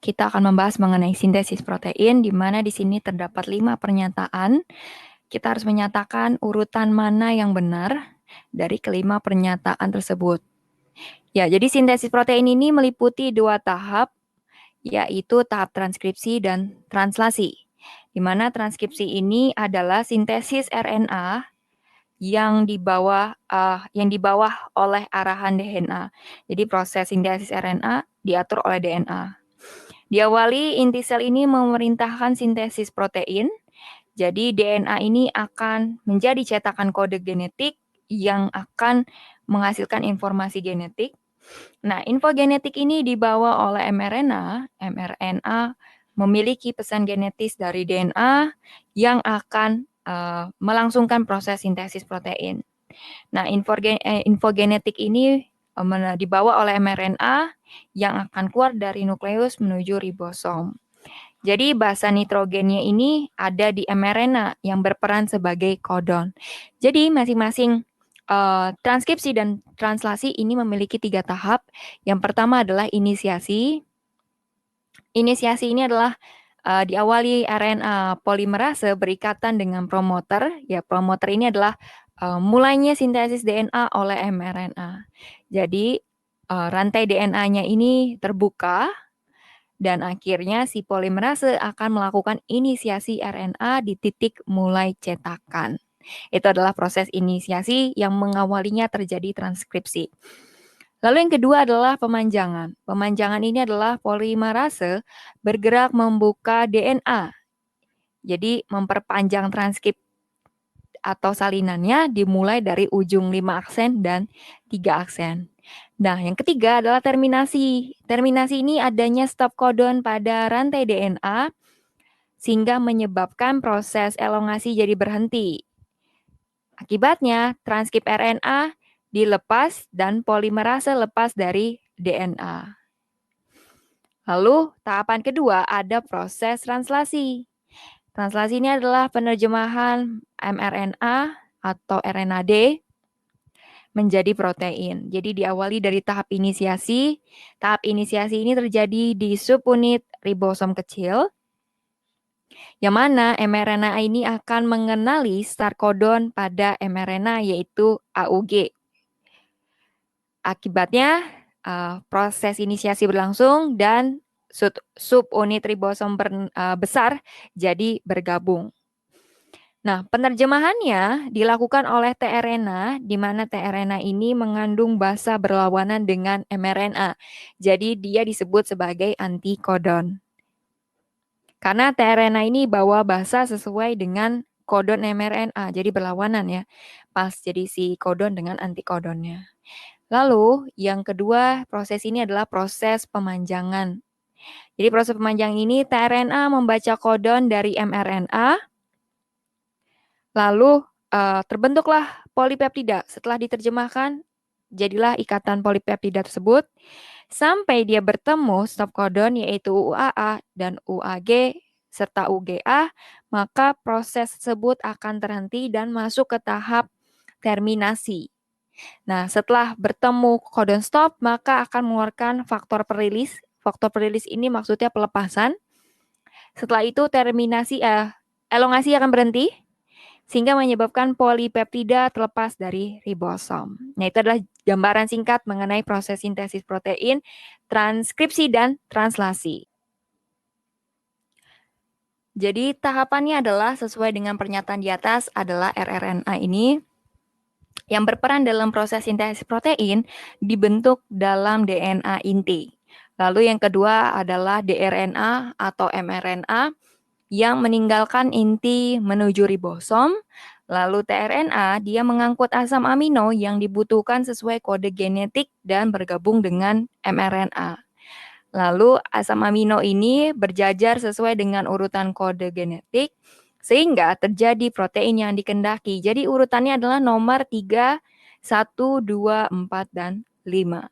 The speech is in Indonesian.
kita akan membahas mengenai sintesis protein, di mana di sini terdapat 5 pernyataan. Kita harus menyatakan urutan mana yang benar dari kelima pernyataan tersebut. Ya, jadi sintesis protein ini meliputi 2 tahap, yaitu tahap transkripsi dan translasi. Di mana transkripsi ini adalah sintesis RNA yang dibawa oleh arahan DNA. Jadi proses sintesis RNA diatur oleh DNA. Diawali, inti sel ini memerintahkan sintesis protein. Jadi DNA ini akan menjadi cetakan kode genetik yang akan menghasilkan informasi genetik. Nah, info genetik ini dibawa oleh mRNA. mRNA memiliki pesan genetis dari DNA yang akan melangsungkan proses sintesis protein. Nah, info genetik ini dibawa oleh mRNA yang akan keluar dari nukleus menuju ribosom. Jadi basa nitrogennya ini ada di mRNA yang berperan sebagai kodon. Jadi masing-masing transkripsi dan translasi ini memiliki 3 tahap. Yang pertama adalah inisiasi. Inisiasi ini adalah diawali RNA polimerase berikatan dengan promoter. Ya, promoter ini adalah mulainya sintesis DNA oleh mRNA. Jadi rantai DNA-nya ini terbuka dan akhirnya si polimerase akan melakukan inisiasi RNA di titik mulai cetakan. Itu adalah proses inisiasi yang mengawalinya terjadi transkripsi. Lalu yang kedua adalah pemanjangan. Pemanjangan ini adalah polimerase bergerak membuka DNA. Jadi memperpanjang transkrip atau salinannya dimulai dari ujung 5 aksen dan 3 aksen. Nah, yang ketiga adalah terminasi. Terminasi ini adanya stop codon pada rantai DNA sehingga menyebabkan proses elongasi jadi berhenti. Akibatnya, transkrip RNA dilepas dan polimerase lepas dari DNA. Lalu, tahapan kedua ada proses translasi. Translasi ini adalah penerjemahan mRNA atau RNA-D menjadi protein. Jadi diawali dari tahap inisiasi. Tahap inisiasi ini terjadi di subunit ribosom kecil, yang mana mRNA ini akan mengenali start codon pada mRNA yaitu AUG. Akibatnya proses inisiasi berlangsung dan subunit ribosom besar jadi bergabung. Nah, penerjemahannya dilakukan oleh tRNA, di mana tRNA ini mengandung basa berlawanan dengan mRNA. Jadi dia disebut sebagai antikodon. Karena tRNA ini bawa basa sesuai dengan kodon mRNA, jadi berlawanan ya. Pas jadi si kodon dengan antikodonnya. Lalu yang kedua proses ini adalah proses pemanjangan. Jadi proses pemanjangan ini tRNA membaca kodon dari mRNA, lalu terbentuklah polipeptida. Setelah diterjemahkan, jadilah ikatan polipeptida tersebut sampai dia bertemu stop codon yaitu UAA dan UAG serta UGA, maka proses tersebut akan terhenti dan masuk ke tahap terminasi. Nah, setelah bertemu codon stop, maka akan mengeluarkan faktor perilis. Faktor perilis ini maksudnya pelepasan. Setelah itu elongasi akan berhenti, sehingga menyebabkan polipeptida terlepas dari ribosom. Nah, itu adalah gambaran singkat mengenai proses sintesis protein, transkripsi, dan translasi. Jadi, tahapannya adalah sesuai dengan pernyataan di atas adalah rRNA ini yang berperan dalam proses sintesis protein dibentuk dalam DNA inti. Lalu yang kedua adalah dRNA atau mRNA yang meninggalkan inti menuju ribosom. Lalu tRNA dia mengangkut asam amino yang dibutuhkan sesuai kode genetik dan bergabung dengan mRNA. Lalu asam amino ini berjajar sesuai dengan urutan kode genetik sehingga terjadi protein yang dikendaki. Jadi urutannya adalah nomor 3, 1, 2, 4, dan 5.